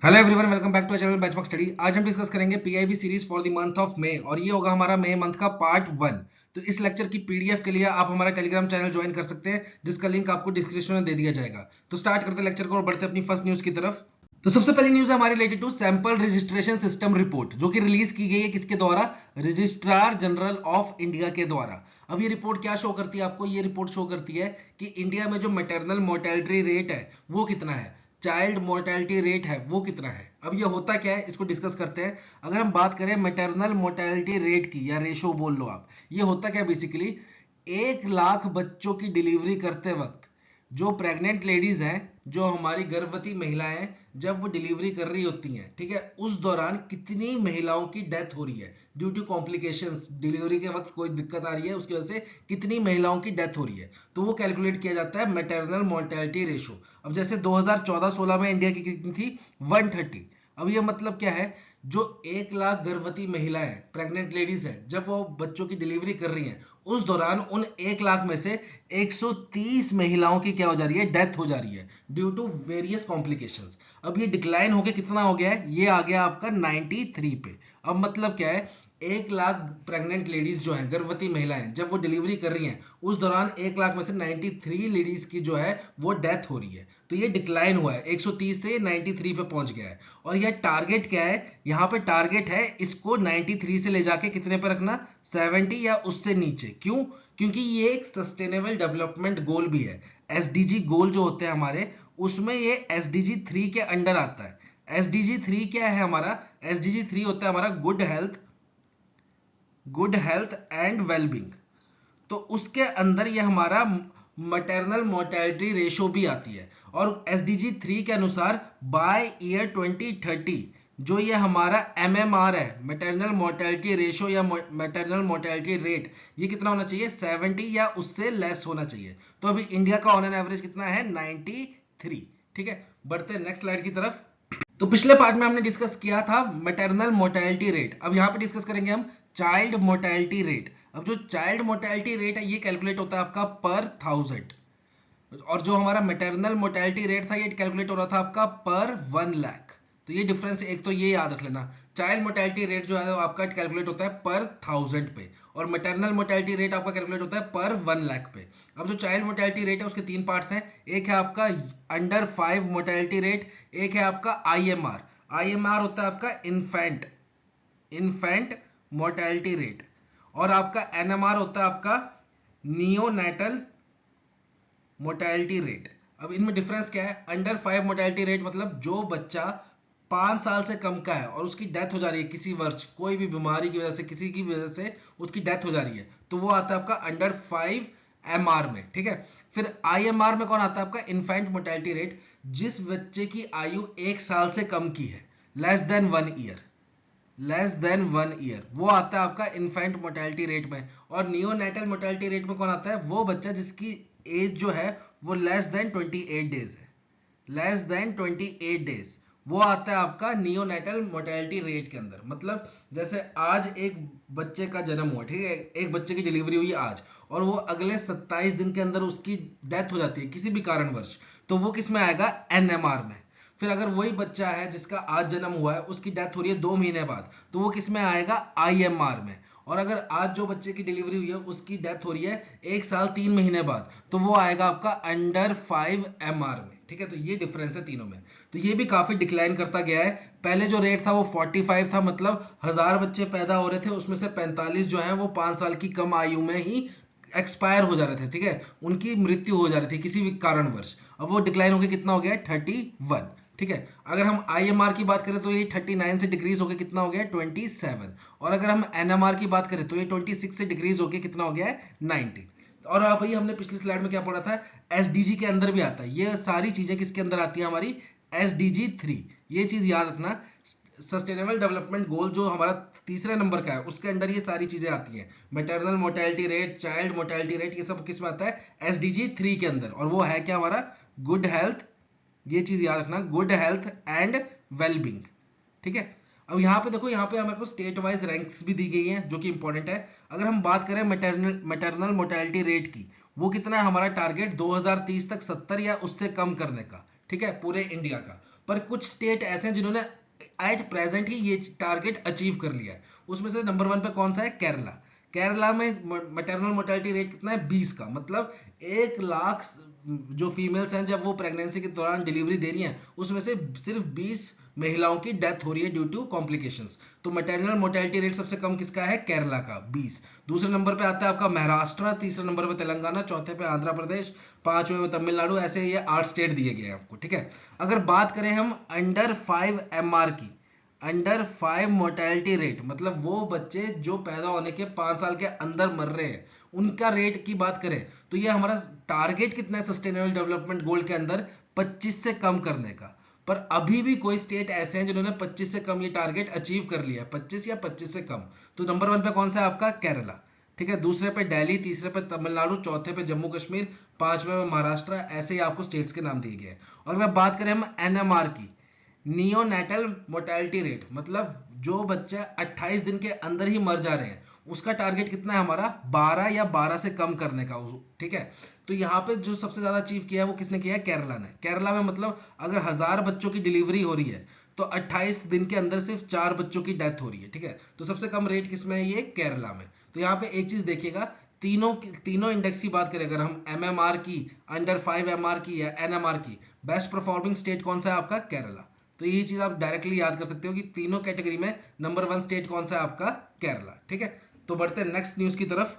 Hello everyone, welcome back to channel benchmark study. आज हम discuss करेंगे PIB series for the month of May और ये होगा हमारा मई मंथ का पार्ट 1। तो इस लेक्चर की पीडीएफ के लिए आप हमारा टेलीग्राम चैनल ज्वाइन कर सकते हैं, जिसका लिंक आपको डिस्क्रिप्शन में दे दिया जाएगा। तो स्टार्ट करते हैं लेक्चर को और बढ़ते अपनी फर्स्ट न्यूज की तरफ। तो सबसे पहली न्यूज है हमारी related to sample registration system report, जो कि रिलीज की गई है किसके द्वारा? रजिस्ट्रार जनरल ऑफ इंडिया के द्वारा। अब ये रिपोर्ट क्या शो करती है आपको? ये रिपोर्ट शो करती है कि इंडिया में जो मैटरनल मोर्टेलिटी रेट है वो कितना है, चाइल्ड मोर्टेलिटी रेट है वो कितना है। अब ये होता क्या है, इसको डिस्कस करते हैं। अगर हम बात करें मैटरनल मोर्टेलिटी रेट की, या रेशो बोल लो आप, ये होता क्या बेसिकली, 1 लाख बच्चों की डिलीवरी करते वक्त जो प्रेग्नेंट लेडीज हैं, जो हमारी गर्भवती महिलाएं, जब वो डिलीवरी कर रही होती हैं, ठीक है, उस दौरान कितनी महिलाओं की डेथ हो रही है ड्यू टू कॉम्प्लिकेशंस, डिलीवरी के वक्त कोई दिक्कत आ रही है उसकी वजह से कितनी महिलाओं की डेथ हो रही है, तो वो कैलकुलेट किया जाता है मैटरनल मोर्टेलिटी रेशो। अब जैसे 2014-16 में इंडिया की कितनी थी? 130। अब ये मतलब क्या है, जो 1 लाख गर्भवती महिलाएं, प्रेग्नेंट लेडीज है, जब वो बच्चों की डिलीवरी कर रही हैं, उस दौरान उन 1 लाख में से 130 महिलाओं की क्या हो जा रही है? डेथ हो जा रही है ड्यू टू वेरियस कॉम्प्लिकेशंस। अब ये डिक्लाइन होके कितना हो गया है? ये आ गया आपका 93 पे। अब मतलब क्या है, 1 लाख प्रेग्नेंट लेडीज जो हैं, गर्भवती महिलाएं, जब वो डिलीवरी कर रही हैं, उस दौरान 1 लाख में से 93 लेडीज की जो है वो डेथ हो रही है। तो ये डिक्लाइन हुआ है, 130 से 93 पे पहुंच गया है। और यह टारगेट क्या है? यहाँ पे टारगेट है इसको 93 से ले जाके कितने पे रखना? 70 या उससे नीचे। क्यों? क्योंकि ये एक सस्टेनेबल डेवलपमेंट गोल भी है। एसडीजी गोल जो होते हैं हमारे, उसमें ये एसडीजी 3 के अंडर आता है। एसडीजी 3 क्या है हमारा? एसडीजी 3 होता है हमारा गुड हेल्थ एंड वेलबींग। तो उसके अंदर ये हमारा मैटरनल मोर्टेलिटी रेशो भी आती है। और एसडीजी 3 के अनुसार बाय ईयर 2030 जो ये हमारा एमएमआर है, मैटरनल मोर्टेलिटी रेशो या मैटरनल मोर्टेलिटी रेट, ये कितना होना चाहिए? 70 या उससे लेस होना चाहिए। तो अभी इंडिया का ऑन एन एवरेज कितना है? 93। ठीक है, बढ़ते हैं नेक्स्ट स्लाइड की तरफ। तो पिछले पार्ट में हमने डिस्कस किया था मैटरनल मोर्टेलिटी रेट। अब यहाँ पे डिस्कस करेंगे हम चाइल्ड मोर्टेलिटी रेट। अब जो चाइल्ड मोर्टेलिटी रेट है, ये कैलकुलेट होता है आपका पर 1000। और जो हमारा मैटरनल मोर्टेलिटी रेट था, ये कैलकुलेट हो रहा था आपका पर 1 लाख। तो ये डिफरेंस एक तो ये याद रख लेना, चाइल्ड मोर्टेलिटी रेट जो है वो आपका कैलकुलेट होता है पर 1000 पे, और मैटरनल मोर्टेलिटी रेट आपका कैलकुलेट होता है पर 1 लाख पे। अब जो चाइल्ड मोर्टेलिटी रेट है उसके 3 पार्ट्स हैं। एक है आपका अंडर 5 मोर्टेलिटी रेट, एक है आपका आईएमआर। आईएमआर होता है आपका इन्फेंट मोर्टेलिटी रेट, और आपका एनएमआर होता है आपका नियोनेटल मोर्टेलिटी रेट। अब इनमें डिफरेंस क्या है? अंडर 5 मोर्टेलिटी रेट मतलब जो बच्चा 5 साल से कम का है और उसकी डेथ हो जा रही है किसी वर्ष, कोई भी बीमारी की वजह से, किसी की वजह से उसकी डेथ हो जा रही है, तो वो आता है आपका अंडर 5 एमआर में। ठीक है, फिर आईएमआर में कौन आता है? आपका इन्फेंट मोर्टेलिटी रेट, जिस बच्चे की आयु 1 साल से कम की है, लेस देन 1 ईयर, वो आता है आपका इन्फेंट मोर्टेलिटी रेट में। और नियोनेटल मोर्टेलिटी रेट में कौन आता है? वो बच्चा जिसकी एज जो है वो लेस देन 28 डेज है, लेस देन 28 डेज, वो आता है आपका नियोनेटल मोर्टेलिटी रेट के अंदर। मतलब जैसे आज एक बच्चे का जन्म हुआ, ठीक है, एक बच्चे की डिलीवरी हुई आज, और वो अगले 27 दिन के अंदर उसकी डेथ हो जाती है किसी भी कारणवश, तो वो किस में आएगा? एनएमआर में। फिर अगर वही बच्चा है जिसका आज जन्म हुआ है, उसकी डेथ हो रही है 2 महीने बाद, तो वो किस में आएगा? आईएमआर में। और अगर आज जो बच्चे की डिलीवरी हुई है उसकी डेथ हो रही है 1 साल 3 महीने बाद, तो वो आएगा आपका अंडर 5 एमआर में। ठीक है, तो ये डिफरेंस है तीनों में। तो ये भी काफी डिक्लाइन करता गया है। पहले जो रेट था वो 45 था, मतलब 1000 बच्चे पैदा हो रहे थे, उसमें से 45 जो है वो 5 साल की कम आयु में ही एक्सपायर हो जा रहे थे। ठीक है, उनकी मृत्यु हो जा रही थी किसी भी कारणवश। अब वो डिक्लाइन होकर कितना हो गया? 31। ठीक है, अगर हम आईएमआर की बात करें तो ये 39 से डिक्रीज होकर कितना हो गया? 27। और अगर हम एनएमआर की बात करें तो ये 26 से डिक्रीज होकर कितना हो गया है? 90। और अब भाई हमने पिछली स्लाइड में क्या पढ़ा था? एसडीजी के अंदर भी आता है। ये सारी चीजें किसके अंदर आती है? हमारी एसडीजी 3। ये चीज याद रखना, सस्टेनेबल डेवलपमेंट गोल जो हमारा तीसरे नंबर का है, उसके अंदर ये सारी चीजें आती हैं। Maternal mortality rate, child mortality rate, ये सब किस में आता है? एसडीजी 3 के अंदर। और वो है क्या हमारा? Good health. ये चीज याद रखना, गुड हेल्थ एंड वेलबींग। ठीक है, अब यहाँ पे देखो, यहाँ पे हमारे को स्टेट वाइज रैंक्स भी दी गई हैं जो कि इंपॉर्टेंट है। अगर हम बात करें मैटरनल मोर्टेलिटी रेट की, वो कितना है हमारा टारगेट? 2030 तक 70 या उससे कम करने का। ठीक है, पूरे इंडिया का। पर कुछ स्टेट ऐसे हैं जिन्होंने एट प्रेजेंट ही ये टारगेट अचीव कर लिया है। उसमें से नंबर 1 पे कौन सा है? केरला। केरला में मैटरनल मोर्टेलिटी रेट कितना है? 20 का, मतलब 1 लाख जो फीमेल्स हैं जब वो प्रेगनेंसी के दौरान डिलीवरी दे रही हैं उसमें से सिर्फ 20 महिलाओं की डेथ हो रही है ड्यू टू कॉम्प्लिकेशंस। तो मैटरनल मोर्टेलिटी रेट सबसे कम किसका है? केरला का, 20। दूसरे नंबर पे आता है आपका महाराष्ट्र, तीसरे नंबर पे तेलंगाना, चौथे पे आंध्र प्रदेश, पांचवें में तमिलनाडु। ऐसे ये 8 स्टेट दिए गए हैं आपको, ठीक है। अगर बात करें हम अंडर 5 MR की, अंडर 5 मोर्टेलिटी रेट, मतलब वो बच्चे जो पैदा होने के 5 साल के अंदर मर रहे हैं उनका रेट की बात करें तो ये हमारा टारगेट कितना है सस्टेनेबल डेवलपमेंट गोल के अंदर? 25 से कम करने का। पर अभी भी कोई स्टेट ऐसे हैं जिन्होंने 25 से कम ये टारगेट अचीव कर लिया है, 25 या 25 से कम। तो नंबर 1 पे कौन सा है आपका? केरला, ठीक है। दूसरे पे दिल्ली, तीसरे पे तमिलनाडु, चौथे पे जम्मू कश्मीर, पांचवे में महाराष्ट्र। ऐसे ही आपको स्टेट्स के नाम दिए गए हैं। और अगर बात करें हम NMR की, नियोनेटल मोर्टेलिटी रेट, मतलब जो बच्चे 28 दिन के अंदर ही मर जा रहे हैं उसका टारगेट कितना है हमारा? 12 या 12 से कम करने का, ठीक है। तो यहाँ पे जो सबसे ज्यादा अचीव किया है वो किसने किया है? केरला ने। केरला में मतलब अगर 1000 बच्चों की डिलीवरी हो रही है तो 28 दिन के अंदर सिर्फ 4 बच्चों की डेथ हो रही है, ठीक है। तो सबसे कम रेट किसमें है? ये केरला में। तो यहाँ पे एक चीज देखिएगा, तीनों इंडेक्स की बात करें अगर हम, MMR की, अंडर 5 MR की या NMR की, बेस्ट परफॉर्मिंग स्टेट कौन सा है आपका? केरला। तो ये चीज आप डायरेक्टली याद कर सकते हो कि तीनों कैटेगरी में नंबर 1 स्टेट कौन सा है आपका? केरला, ठीक है। तो बढ़ते हैं नेक्स्ट न्यूज की तरफ।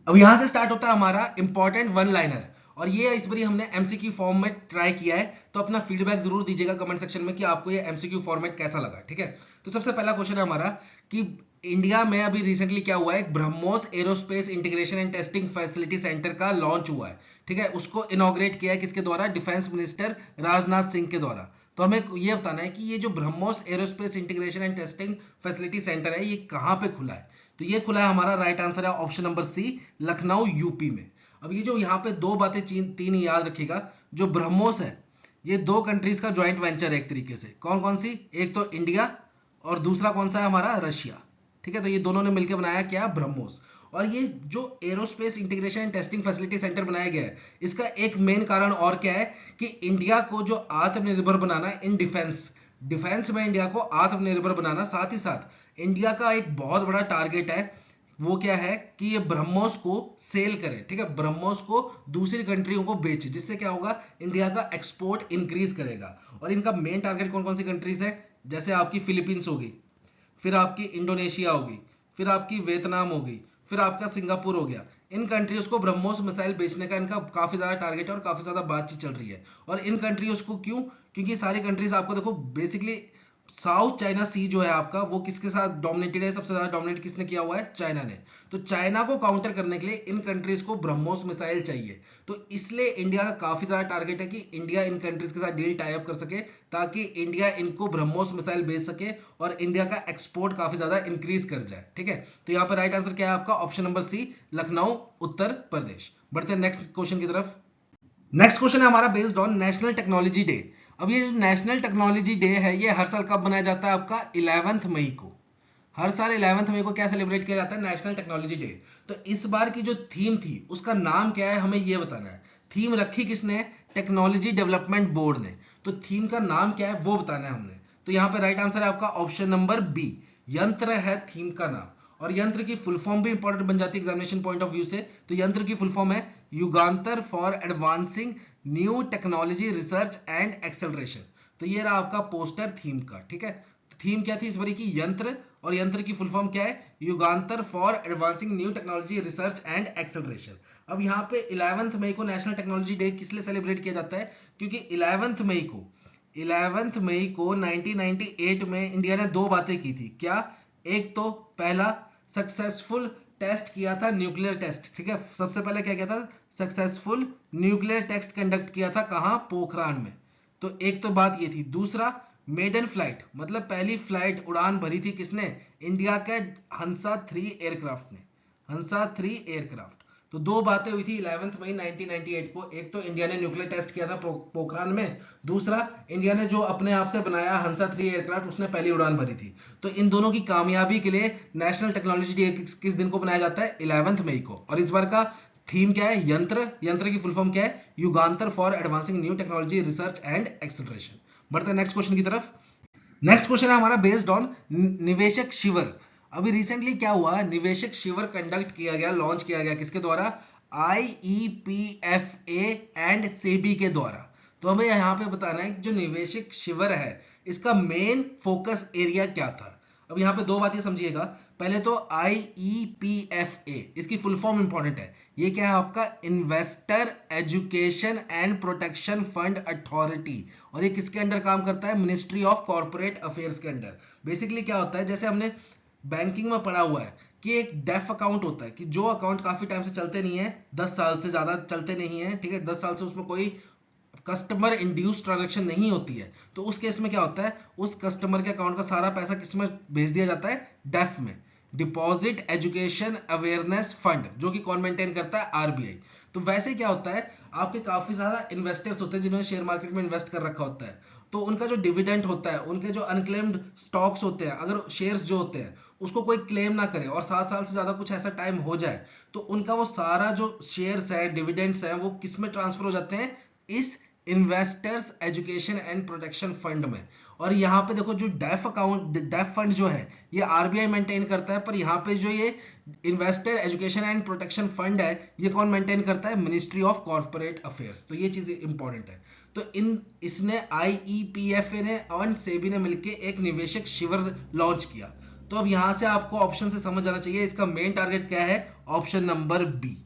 अब यहां से स्टार्ट होता है हमारा इंपॉर्टेंट वन लाइनर, और ये इस बारी हमने एमसीक्यू फॉर्म में ट्राई किया है। तो अपना फीडबैक जरूर दीजिएगा कमेंट सेक्शन में कि आपको ये एमसीक्यू फॉर्मेट कैसा लगा, ठीक है। तो सबसे पहला क्वेश्चन है हमारा कि इंडिया में अभी रिसेंटली क्या हुआ है? BrahMos aerospace integration and testing facility centre का लॉन्च हुआ है, ठीक है। उसको इनॉग्रेट किया है किसके द्वारा? डिफेंस मिनिस्टर राजनाथ सिंह के द्वारा। तो हमें ये बताना है कि ये जो BrahMos aerospace integration and testing facility centre है ये कहां पे खुला है? तो ये खुला है, हमारा राइट आंसर है option number C, Lucknow, UP में। अब ये जो यहाँ पे दो बातें तीन याद रखिएगा, जो ब्रह्मोस है ये 2 कंट्रीज का ज्वाइंट वेंचर है एक तरीके से। कौन कौन सी? एक तो इंडिया और दूसरा कौन सा है हमारा? रशिया, ठीक है। तो ये दोनों ने मिलकर बनाया क्या? ब्रह्मोस। और ये जो aerospace integration and testing facility centre बनाया गया है इसका एक मेन कारण और क्या है कि इंडिया को जो आत्मनिर्भर बनाना है इन डिफेंस में, इंडिया को आत्मनिर्भर बनाना, साथ ही साथ इंडिया का एक बहुत बड़ा टारगेट है वो क्या है कि ये ब्रह्मोस को सेल करे, ठीक है। ब्रह्मोस को दूसरी कंट्रियों को बेचे, जिससे क्या होगा? इंडिया का एक्सपोर्ट इंक्रीज करेगा। और इनका मेन टारगेट कौन कौन सी कंट्रीज है? जैसे आपकी फिलीपींस होगी, फिर आपकी इंडोनेशिया होगी, फिर आपकी वियतनाम होगी, फिर आपका सिंगापुर हो गया। इन कंट्रीज को ब्रह्मोस मिसाइल बेचने का इनका काफी ज्यादा टारगेट है और काफी ज्यादा बातचीत चल रही है। और इन कंट्रीज को क्यों? क्योंकि सारी कंट्रीज आपको देखो बेसिकली साउथ चाइना सी जो है आपका वो किसके साथ डोमिनेटेड है? सबसे ज्यादा डोमिनेट किसने किया हुआ है? चाइना ने। तो चाइना को काउंटर करने के लिए इन कंट्रीज को ब्रह्मोस मिसाइल चाहिए। तो इसलिए इंडिया का काफी ज्यादा टारगेट है कि इंडिया इन कंट्रीज के साथ डील टाई अप कर सके ताकि इंडिया इनको ब्रह्मोस मिसाइल बेच सके और इंडिया का एक्सपोर्ट काफी ज्यादा इंक्रीज कर जाए, ठीक है। तो यहाँ पर राइट आंसर क्या है आपका? Option number C, Lucknow, Uttar Pradesh. बढ़ते हैं नेक्स्ट क्वेश्चन की तरफ। नेक्स्ट क्वेश्चन है हमारा based on national technology day. अब ये जो नेशनल टेक्नोलॉजी डे है ये हर साल कब मनाया जाता है? आपका 11 मई को। हर साल 11 मई को क्या सेलिब्रेट किया जाता है? National technology day. तो इस बार की जो थीम थी उसका नाम क्या है हमें ये बताना है। थीम रखी किसने? टेक्नोलॉजी डेवलपमेंट बोर्ड ने। तो थीम का नाम क्या है वो बताना है हमने। तो यहाँ पे राइट आंसर है आपका ऑप्शन नंबर बी, यंत्र है थीम का नाम। और यंत्र की फुल फॉर्म भी इंपॉर्टेंट बन जाती है एग्जामिनेशन पॉइंट ऑफ व्यू से। तो यंत्र की फुल फॉर्म है Yugantar for advancing new technology research and acceleration. तो ये रहा आपका पोस्टर थीम का, ठीक है। थीम क्या थी इस बारी की? यंत्र, और यंत्र की फुल फॉर्म क्या है? Yugantar for advancing new technology research and acceleration. अब यहाँ पे 11 मई को नेशनल टेक्नोलॉजी डे किस लिए सेलिब्रेट किया जाता है? क्योंकि 11 मई को 1998 में इंडिया ने 2 बातें की थी। क्या? एक तो पहला सक्सेसफुल टेस्ट किया था, न्यूक्लियर टेस्ट, ठीक है। सबसे पहले क्या किया था? सक्सेसफुल न्यूक्लियर टेस्ट कंडक्ट किया था, कहां? पोखरान में। तो एक तो बात ये थी। दूसरा, मेडन फ्लाइट, मतलब पहली फ्लाइट उड़ान भरी थी किसने? इंडिया के हंसा 3 एयरक्राफ्ट ने। हंसा 3 एयरक्राफ्ट। तो 2 बातें हुई थी 11 मई 1998 को। एक तो इंडिया ने न्यूक्लियर टेस्ट किया था पोखरान में, दूसरा इंडिया ने जो अपने आप से बनाया हंसा 3 एयरक्राफ्ट उसने पहली उड़ान भरी थी। तो इन दोनों की कामयाबी के लिए नेशनल टेक्नोलॉजी डे किस दिन को बनाया जाता है? 11 मई को। और इस बार का थीम क्या है? यंत्र। यंत्र की फुल फॉर्म क्या है? Yugantar for advancing new technology research and acceleration. बढ़ते हैं नेक्स्ट क्वेश्चन की तरफ। नेक्स्ट क्वेश्चन है हमारा बेस्ड ऑन निवेशक शिविर। अभी रिसेंटली क्या हुआ, निवेशक शिविर कंडक्ट किया गया, लॉन्च किया गया, किसके द्वारा? IEPFA एंड सेबी के द्वारा। तो हमें यहाँ पे बताना है कि जो निवेशक शिविर है इसका मेन फोकस एरिया क्या था। अब यहाँ पे दो बातें समझिएगा। पहले तो IEPFA, इसकी फुल फॉर्म इंपॉर्टेंट है। ये क्या है आपका? Investor education and protection fund authority. और ये किसके अंडर काम करता है? मिनिस्ट्री ऑफ कॉर्पोरेट अफेयर्स के अंडर। बेसिकली क्या होता है, जैसे हमने बैंकिंग में पढ़ा हुआ है कि एक डेफ अकाउंट होता है कि जो अकाउंट काफी टाइम से चलते नहीं है, 10 साल से ज्यादा चलते नहीं है, ठीक है, 10 साल से उसमें कोई कस्टमर इंड्यूस ट्रांजैक्शन नहीं होती है, तो उस केस में क्या होता है, उस कस्टमर के अकाउंट का सारा पैसा किस में भेज दिया जाता है? डेफ में, डिपॉजिट एजुकेशन अवेयरनेस फंड, जो कि कौन मेंटेन करता है? RBI। तो वैसे क्या होता है, आपके काफी ज्यादा इन्वेस्टर्स होते हैं जिन्होंने शेयर मार्केट में इन्वेस्ट कर रखा होता है, तो उनका जो डिविडेंड होता है, उनके जो अनक्लेम्ड स्टॉक्स होते हैं, अगर शेयर्स जो होते हैं उसको कोई क्लेम ना करे और 7 साल से ज्यादा कुछ ऐसा टाइम हो जाए, तो उनका वो सारा जो शेयर्स है, डिविडेंड्स है, वो किस में ट्रांसफर हो जाते हैं? इस investors education and protection fund में। और यहाँ पे देखो, जो डेफ अकाउंट, डेफ फंड जो है ये RBI मेंटेन करता है, पर यहाँ पे जो ये investor education and protection fund है ये कौन मेंटेन करता है? Ministry of corporate affairs. तो ये चीज इंपॉर्टेंट है। तो इसने IEPFA ने और सेबी ने मिलकर एक निवेशक शिविर लॉन्च किया। तो अब यहां से आपको ऑप्शन से समझ आना चाहिए इसका मेन टारगेट क्या है। Option number B,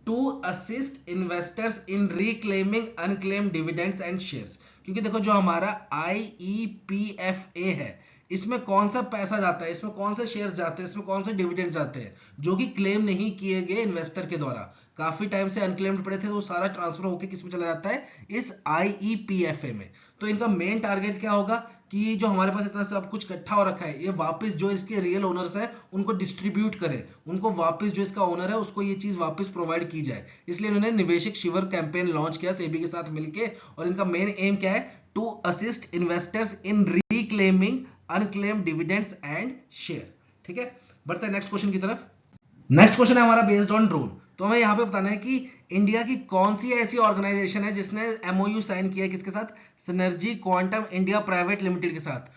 to assist investors in reclaiming unclaimed dividends and shares. क्योंकि देखो, जो हमारा IEPFA है इसमें कौन सा पैसा जाता है, इसमें कौन से शेयर्स जाते हैं, इसमें कौन से डिविडेंड जाते हैं जो कि क्लेम नहीं किए गए इन्वेस्टर के द्वारा, काफी टाइम से अनक्लेम्ड पड़े थे, तो सारा ट्रांसफर होकर किस में चला जाता है? इस IEPFA में। तो इनका मेन टारगेट क्या होगा कि जो हमारे पास इतना सब कुछ इकट्ठा हो रखा है ये वापस जो इसके रियल ओनर्स है उनको डिस्ट्रीब्यूट करें, उनको वापस जो इसका ओनर है उसको ये चीज वापस प्रोवाइड की जाए। इसलिए इन्होंने निवेशक शिविर कैंपेन लॉन्च किया सेबी के साथ मिलके। और इनका मेन एम क्या है? To assist investors in reclaiming unclaimed dividends and share. ठीक है, बढ़ते हैं नेक्स्ट क्वेश्चन की तरफ। नेक्स्ट क्वेश्चन है हमारा बेस्ड ऑन ड्रोन। तो हमें यहाँ पे बताना है कि इंडिया की कौन सी ऐसी ऑर्गेनाइजेशन है जिसने MOU साइन किया है किसके साथ? Synergy quantum India private limited के साथ।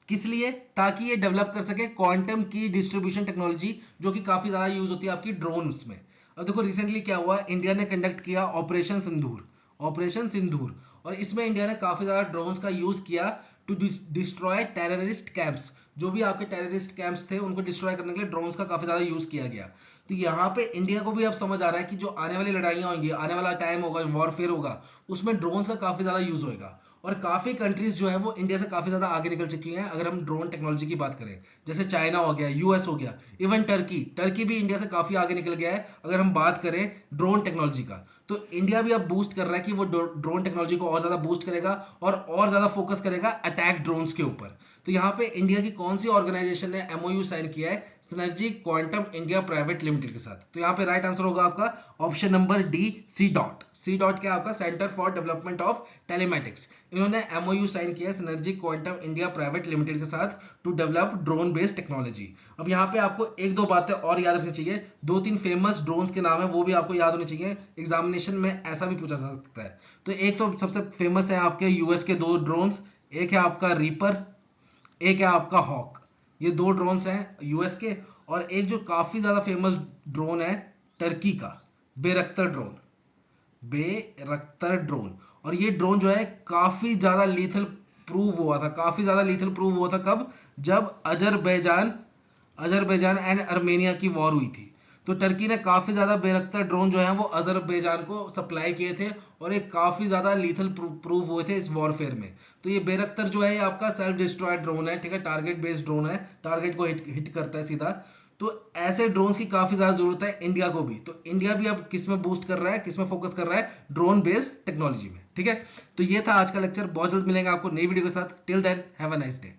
किस लिए? ताकि ये डेवलप कर सके क्वांटम की डिस्ट्रीब्यूशन टेक्नोलॉजी, जो कि काफी ज्यादा यूज होती है आपकी ड्रोन्स में। अब देखो, रिसेंटली क्या हुआ, इंडिया ने कंडक्ट किया ऑपरेशन सिंदूर, ऑपरेशन सिंदूर, और इसमें इंडिया ने काफी ज्यादा ड्रोन्स का यूज किया टू डिस्ट्रॉय टेररिस्ट कैंप्स। जो भी आपके टेररिस्ट कैंप्स थे उनको डिस्ट्रॉय करने के लिए ड्रोन्स का काफी ज्यादा यूज किया गया। तो यहाँ पे इंडिया को भी अब समझ आ रहा है कि जो आने वाली लड़ाइयां होंगी, आने वाला टाइम होगा, वॉरफेयर होगा, उसमें ड्रोन्स का काफी ज्यादा यूज होगा। और काफी कंट्रीज जो है वो इंडिया से काफी ज्यादा आगे निकल चुकी हैं अगर हम ड्रोन टेक्नोलॉजी की बात करें। जैसे चाइना हो गया, US हो गया, इवन टर्की, टर्की भी इंडिया से काफी आगे निकल गया है अगर हम बात करें ड्रोन टेक्नोलॉजी का। तो इंडिया भी अब बूस्ट कर रहा है कि वो ड्रोन टेक्नोलॉजी को और ज्यादा बूस्ट करेगा और ज्यादा फोकस करेगा अटैक ड्रोन्स के ऊपर। तो यहाँ पे इंडिया की कौन सी ऑर्गेनाइजेशन ने MOU साइन किया है? Synergy quantum India private limited के साथ। तो यहाँ पे राइट आंसर होगा आपका option number D, C dot. C dot क्या आपका? Centre for development of telematics. इन्होंने MOU साइन किया synergy quantum India private limited के साथ to develop drone based technology. अब यहाँ पे आपको एक दो बातें और याद रखनी चाहिए, 2-3 फेमस ड्रोन्स के नाम है वो भी आपको याद होने चाहिए, एग्जामिनेशन में ऐसा भी पूछा जा सकता है। तो एक तो सबसे फेमस है आपके US के 2 ड्रोन्स, एक है आपका रीपर, एक है आपका हॉक। ये 2 ड्रोन्स हैं US के। और एक जो काफी ज्यादा फेमस ड्रोन है टर्की का, बेरख्तर ड्रोन, बेरख्तर ड्रोन। और ये ड्रोन जो है काफी ज्यादा लीथल प्रूव हुआ था, काफी ज्यादा लीथल प्रूव हुआ था कब? जब अजरबैजान एंड अर्मेनिया की वॉर हुई थी। तो टर्की ने काफी ज्यादा बेरख्तर ड्रोन जो है वो अजरबैजान को सप्लाई किए थे और एक काफी ज्यादा लीथल प्रूव हुए थे इस वॉरफेयर में। तो ये बेरख्तर जो है ये आपका सेल्फ डिस्ट्रॉयड ड्रोन है, ठीक है, टारगेट बेस्ड ड्रोन है, टारगेट को हिट करता है सीधा। तो ऐसे ड्रोन्स की काफी ज्यादा जरूरत है इंडिया को भी। तो इंडिया भी अब किस में बूस्ट कर रहा है, किस में फोकस कर रहा है? ड्रोन बेस्ड टेक्नोलॉजी में। ठीक है, तो ये था आज का लेक्चर। बहुत जल्द मिलेंगे आपको नई वीडियो के साथ। Till then have a nice day.